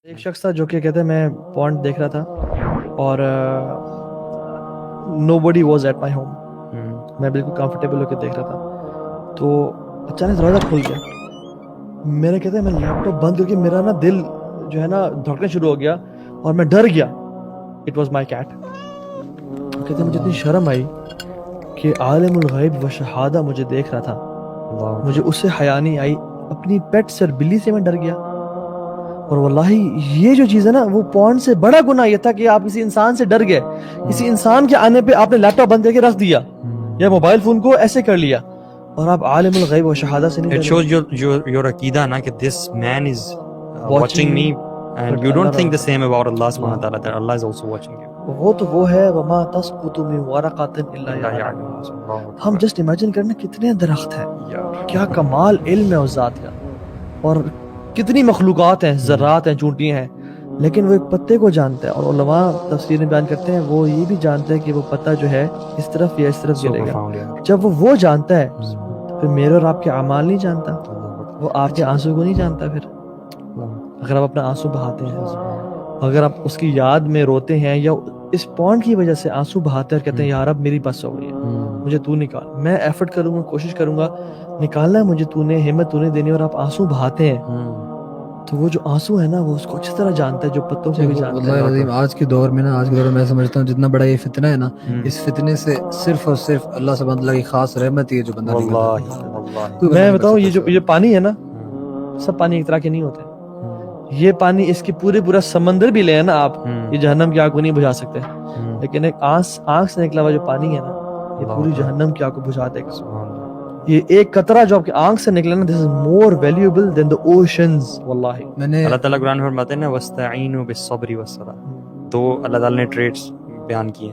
ایک شخص تھا جو کہ کہتے ہیں میں پونڈ دیکھ رہا تھا اور نو بڈی واز ایٹ مائی ہوم. میں بالکل کمفرٹیبل ہو کے دیکھ رہا تھا تو اچانک دروازہ کھل گیا. میرے کہتے ہیں میں لیپ ٹاپ بند کر کے میرا نا دل جو ہے نا دھڑکنا شروع ہو گیا اور میں ڈر گیا. It was my cat. کہتے ہیں مجھے اتنی شرم آئی کہ عالم الغیب و شہادہ مجھے دیکھ رہا تھا, مجھے اس سے حیا نہیں آئی. اپنی پیٹ سر بلی سے میں ڈر گیا. اور واللہ یہ جو چیز ہے نا وہ پونڈ سے بڑا گناہ یہ تھا کہ آپ کسی انسان سے ڈر گئے, کسی انسان کے آنے پہ آپ نے لیپ ٹاپ بند کر کے رکھ دیا یا موبائل فون کو ایسے کر لیا اور آپ عالم الغیب و شہادہ سے نہیں It shows your عقیدہ نا کہ this man is watching me and you don't think the same about Allah subhanahu wa ta'ala that Allah is also watching you. وہ ہے وما تسقط من ورقۃ الا یعلمها. ہم جسٹ امیجن کرنا کتنے درخت ہیں, کیا کمال علم ہے اس ذات کا, اور کتنی مخلوقات ہیں, ذرات ہیں, چونٹیاں ہیں, لیکن وہ ایک پتے کو جانتا ہے. اور علماء تفسیر میں بیان کرتے ہیں وہ یہ بھی جانتے ہیں کہ وہ پتا جو ہے اس طرف یا اس طرف گرے گا. جب وہ جانتا ہے پھر میرے اور آپ کے اعمال نہیں جانتا, وہ آپ کے آنسو کو نہیں جانتا. پھر اگر آپ اپنا آنسو بہاتے ہیں, اگر آپ اس کی یاد میں روتے ہیں یا اس پونڈ کی وجہ سے آنسو بہاتے ہیں اور کہتے ہیں یار اب میری بس ہو گئی ہے, مجھے تو نکال, میں ایفرٹ کروں گا, کوشش کروں گا, نکالنا ہے مجھے, تو نے ہمت تو نے دینی, اور آپ آنسو بہاتے ہیں تو وہ جو آنسو ہے نا وہ اس کو اچھی طرح جانتا ہے جو پتوں سے بھی جانتا ہے. واللہ العظیم آج کے دور میں نا, آج کے دور میں میں سمجھتا ہوں جتنا بڑا یہ فتنہ ہے نا, اس فتنے سے صرف اور صرف اللہ سبحانہ اللہ کی خاص رحمت ہے جو بندہ نکلتا. میں بتاؤں یہ پانی ہے نا, سب پانی ایک طرح کے نہیں ہوتے. یہ پانی اس کی پورا سمندر بھی لے ہیں نا آپ, یہ جہنم کی آگ کو نہیں بجھا سکتے, لیکن ایک آنکھ سے نکلا ہوا جو پانی ہے نا یہ پوری جہنم کی آگ کو بجھا دے گا. یہ ایک قطرہ جو آپ کی آنکھ سے نکلا نا, this is more valuable than the oceans. واللہ اللہ تعالیٰ قرآن میں فرماتے ہیں نا وَاسْتَعِینُوا بِالصَّبْرِ وَالصَّلَاةِ, تو اللہ تعالیٰ نے ٹریٹس بیان کیے.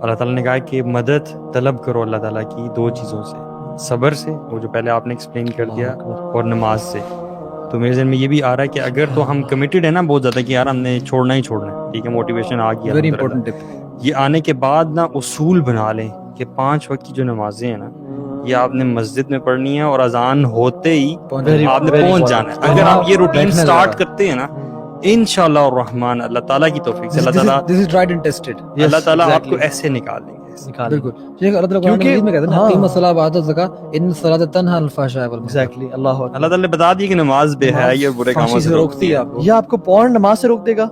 اللہ تعالیٰ نے کہا کہ مدد طلب کرو اللہ تعالیٰ کی دو چیزوں سے, صبر سے, وہ جو پہلے آپ نے ایکسپلین کر دیا, اور نماز سے. تو میرے ذہن میں یہ بھی آ رہا ہے کہ اگر تو ہم کمیٹڈ ہیں نا بہت زیادہ کہ یار ہم نے چھوڑنا ہی چھوڑنا ہے, ٹھیک ہے, موٹیویشن آ گیا, ویری امپورٹنٹ ٹپ. یہ آنے کے بعد نا اصول بنا لیں کہ 5 وقت کی جو نمازیں ہیں نا یہ آپ نے مسجد میں پڑھنی ہے اور اذان ہوتے ہی آپ نے پہنچ جانا ہے. اگر آپ یہ روٹین سٹارٹ کرتے ہیں نا انشاءاللہ الرحمن, اللہ تعالیٰ کی توفیق سے اللہ تعالیٰ آپ کو ایسے نکال دیں گے. بالکل اللہ تعالیٰ قرآن مجید میں کہتے ہیں اقیموا الصلاۃ وآتوا الزکاۃ ان الصلاۃ تنہی عن الفحشاء والمنکر. ایگزیکٹلی, اللہ تعالیٰ نے بتا دیا کہ نماز بے حیائی اور برے کاموں سے روکتی ہے. یہ آپ کو پونڈ نماز سے روک دے گا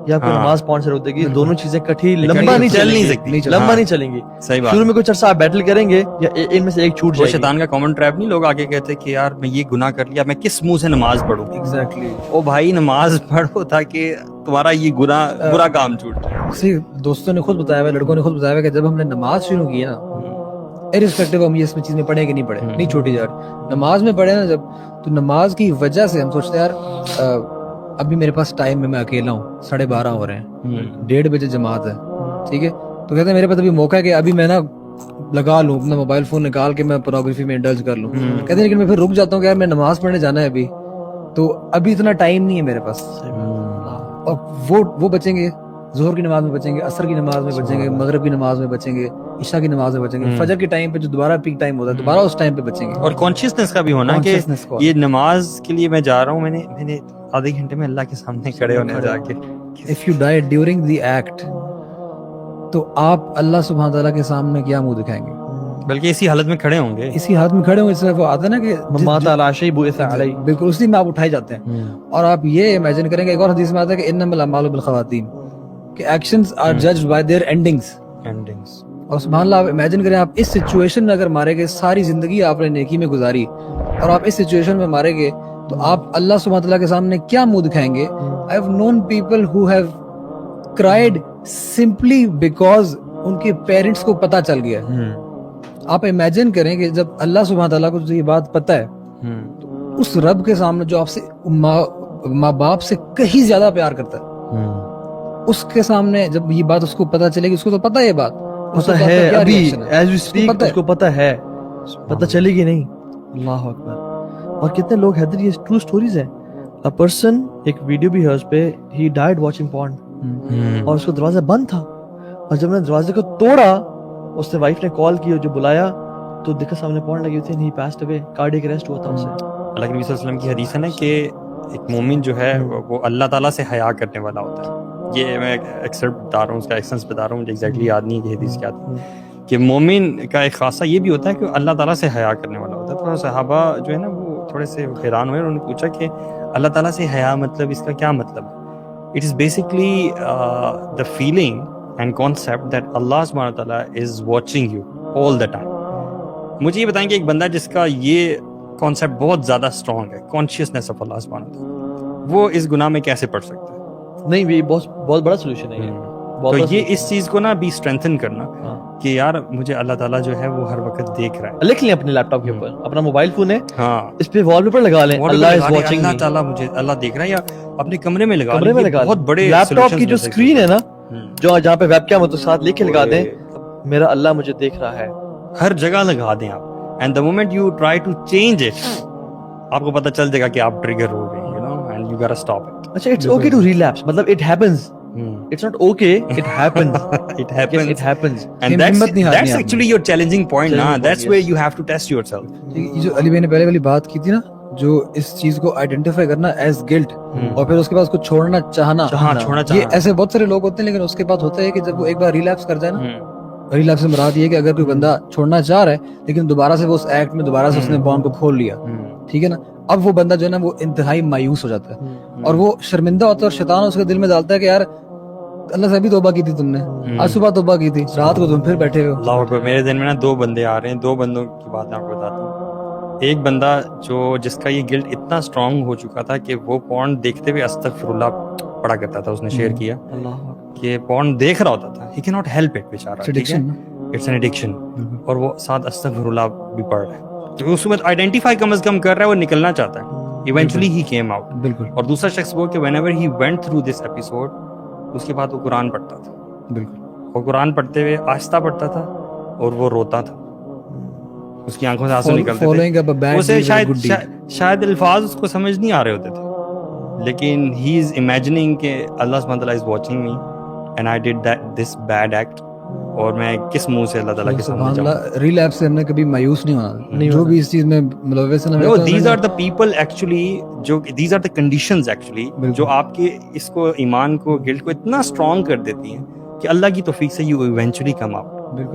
یا آپ کو نماز پونڈ سے روک دے گی, دونوں چیزیں کٹھی لمبا نہیں چلیں گی. صحیح بات. شروع میں کچھ عرصہ آپ بیٹل کریں گے یا ان میں سے ایک چھوٹ جائے گی. شیطان کا کامن ٹریپ نہیں, لوگ آگے کہتے کہ یار میں یہ گناہ کر لیا, میں کس منہ سے نماز پڑھوں. ایگزیکٹلی, او بھائی نماز پڑھو تاکہ تمہارا یہ گناہ برا کام چھوٹ جائے. کسی دوستوں نے خود بتایا ہوا, لڑکوں نے خود بتایا ہوا کہ جب ہم نے نماز شروع کی نا, ارسپیکٹو ہم یہ اس میں چیز میں پڑھیں کہ نہیں پڑھیں, نہیں چھوٹی جا رہی, نماز میں پڑھے نا جب, تو نماز کی وجہ سے ہم سوچتے ہیں یار ابھی میرے پاس ٹائم میں اکیلا ہوں, 12:30 ہو رہے ہیں, 1:30 بجے جماعت ہے, ٹھیک ہے, تو کہتے ہیں میرے پاس ابھی موقع ہے کہ ابھی میں نا لگا لوں اپنا موبائل فون نکال کے میں پورنوگرافی میں انڈلج کر لوں. کہتے ہیں لیکن میں پھر رک جاتا ہوں کہ یار میں نماز پڑھنے جانا ہے ابھی, تو ابھی اتنا ٹائم نہیں ہے میرے پاس. اور وہ بچیں گے, ظہر کی نماز میں بچیں گے, عصر کی نماز میں بچیں گے, مغرب کی نماز میں بچیں گے, عشاء کی نماز میں بچیں گے, فجر کے ٹائم پہ جو دوبارہ پیک ٹائم ہوتا ہے دوبارہ اس ٹائم پہ بچیں گے. اور کانشیسنس کا بھی ہونا کہ یہ نماز کے لیے میں جا رہا ہوں, میں نے آدھے گھنٹے میں اللہ کے سامنے کھڑے ہونے جا کے. If you die during the act تو آپ اللہ سبحانہ تعالیٰ کے سامنے کیا منہ دکھائیں گے, بلکہ اسی حالت میں کھڑے ہوں گے, اسی حالت میں کھڑے ہوں گے. اس سے وہ آتا ہے نا کہ مات علی شیء بعث علیہ, بالکل اسی میں آپ اٹھائے جاتے ہیں. اور آپ یہ امیجن کریں گے, ایک اور حدیث میں آتا ہے کہ انما الاعمال بالخواتیم, کہ actions are judged by their endings. اور سبحان اللہ آپ امیجن کریں آپ اس سچویشن میں اگر مارے گئے, ساری زندگی آپ نے نیکی میں گزاری اور آپ اس سچویشن میں مارے گئے, تو آپ اللہ سبحانہ تعالیٰ کے سامنے کیا منہ دکھائیں گے. I have known people who have cried simply because ان کے پیرنٹس کو پتہ چل گیا. آپ امیجن کریں کہ جب اللہ سبحانہ تعالیٰ کو یہ بات پتہ ہے, تو اس رب کے سامنے جو آپ سے ماں باپ سے کہیں زیادہ پیار کرتا ہے, اس کے سامنے جب یہ بات اس کو پتہ چلے گی, اس کو تو پتہ ہے یہ بات, پتہ ہے ابھی ایز وی سپیک اس کو پتہ ہے, پتہ چلے گی نہیں. اللہ اکبر. اور کتنے لوگ حیدر, یہ ٹرو سٹوریز ہیں. A person, ایک ویڈیو بھی ہے اس پہ, he died watching porn, اور اس کو دروازہ بند تھا, اور جب نے دروازے کو توڑا اس سے وائف نے کال کی اور جو بلایا تو دیکھا سامنے پورن لگی ہوئی تھی, and he passed away, cardiac arrest ہوا تھا اسے. اللہ کے نبی صلی اللہ علیہ وسلم کی حدیث ہے نا کہ ایک مومن جو ہے وہ اللہ تعالیٰ سے حیا کرنے والا ہوتا ہے. یہ میں ایکسرپٹ بتا رہا ہوں, اس کا ایکسنس بتا رہا ہوں, مجھے ایگزیکٹلی یاد نہیں ہے کہ حدیث کیا تھی, کہ مومن کا ایک خاصہ یہ بھی ہوتا ہے کہ اللہ تعالیٰ سے حیا کرنے والا ہوتا ہے. تو صحابہ جو ہے نا وہ تھوڑے سے حیران ہوئے, انہوں نے پوچھا کہ اللہ تعالیٰ سے حیا مطلب اس کا کیا مطلب ہے؟ It is basically the feeling and concept that اللہ سبحانہ تعالیٰ is watching you all the time. مجھے یہ بتائیں کہ ایک بندہ جس کا یہ کانسیپٹ بہت زیادہ اسٹرانگ ہے, کانشیسنیس آف اللہ سبحانہ تعالیٰ, وہ اس گناہ میں کیسے پڑ سکتا ہے؟ نہیں, یہ بہت بڑا سولوشن ہے. تو یہ اس چیز کو نا بھی اسٹرینتھن کرنا کہ یار مجھے اللہ تعالیٰ جو ہے وہ ہر وقت دیکھ رہا ہے. لکھ لیں اپنے لیپ ٹاپ کے اوپر, اپنا موبائل فون ہے, ہاں, اس پہ وال پیپر لگا لیں, اللہ از واچنگ, اللہ تعالیٰ مجھے اللہ دیکھ رہا ہے, یا اپنے کمرے میں لگا کمرے میں لیں. لگا بہت بڑے لیپ ٹاپ کی جو اسکرین ہے نا, جو جہاں پہ ویب کیم ہوتا ہے, ساتھ لکھ کے لگا دیں میرا اللہ مجھے دیکھ رہا ہے. ہر جگہ لگا دیں آپ, and the moment you try to change it, آپ کو پتہ چل جائے گا کہ آپ ٹریگر ہو گئے, you know, and you gotta stop it. اچھا, اٹس اوکے ٹو ریلیپس, مطلب it happens, it's not okay, it happens. It happens. It happens. And that's actually your challenging point نا, that's where you have to test yourself. یہ جو علی بھائی نے پہلے والی بات کی تھی نا, جو اس چیز کو آئیڈینٹیفائی کرنا ایز گلٹ, اور پھر اس کے بعد اس کو چھوڑنا چاہنا, یہ ایسے بہت سارے لوگ ہوتے ہیں, لیکن اس کے بعد ہوتا ہے کہ جب وہ ایک بار ریلیپس کر جائے نا, ریلیپس سے مراد یہ ہے کہ اگر کوئی بندہ چھوڑنا چاہ رہا ہے لیکن دوبارہ سے وہ اس ایکٹ میں دوبارہ سے اس نے بانڈ کو کھول لیا, ٹھیک ہے نا, اب وہ بندہ جو ہے نا وہ انتہائی مایوس ہو جاتا ہے, اور وہ شرمندہ ہوتا ہے, اور شیطان اس کے دل میں ڈالتا ہے کہ یار اللہ سے ابھی توبہ کی تھی تم نے, آج صبح توبہ کی تھی, رات کو تم پھر بیٹھے ہو. اللہ اکبر. میرے ذہن میں نا دو بندے آ رہے ہیں, دو بندوں کی بات میں آپ کو بتاتا ہوں. ایک بندہ جس کا یہ گلٹ اتنا اسٹرانگ ہو چکا تھا کہ وہ پورن دیکھتے ہوئے استغفر اللہ پڑھا کرتا تھا, اس نے شیئر کیا کہ پورن دیکھ رہا ہوتا تھا, he can not help it بیچارہ, اٹس این ایڈکشن, اور وہ ساتھ استغفر اللہ بھی پڑھ رہا ہے, تو اس وقت آئیڈینٹیفائی کم از کم کر رہا ہے, وہ نکلنا چاہتا ہے. Eventually he came out. بالکل. اور دوسرا شخص وہ کہ whenever he went through this episode, اس کے بعد وہ قرآن پڑھتا تھا. بالکل. وہ قرآن پڑھتے ہوئے آہستہ پڑھتا تھا اور وہ روتا تھا, اس کی آنکھوں سے آنسو نکلتے تھے. اسے شاید الفاظ اس کو سمجھ نہیں آ رہے ہوتے تھے, لیکن he is imagining کہ اللہ سبحانہ تعالیٰ is watching me and I did this bad act, اور میں کس منہ سے اللہ تعالیٰ کے سامنے جاؤں. ریلیپس سے ہم نے کبھی مایوس نہیں ہونا, جو بھی اس چیز میں ملوث ہے. These are the people actually, these are the conditions actually جو آپ کے اس کو ایمان کو, گلٹ کو اتنا اسٹرانگ کر دیتی ہیں کہ اللہ کی توفیق سے you eventually come out.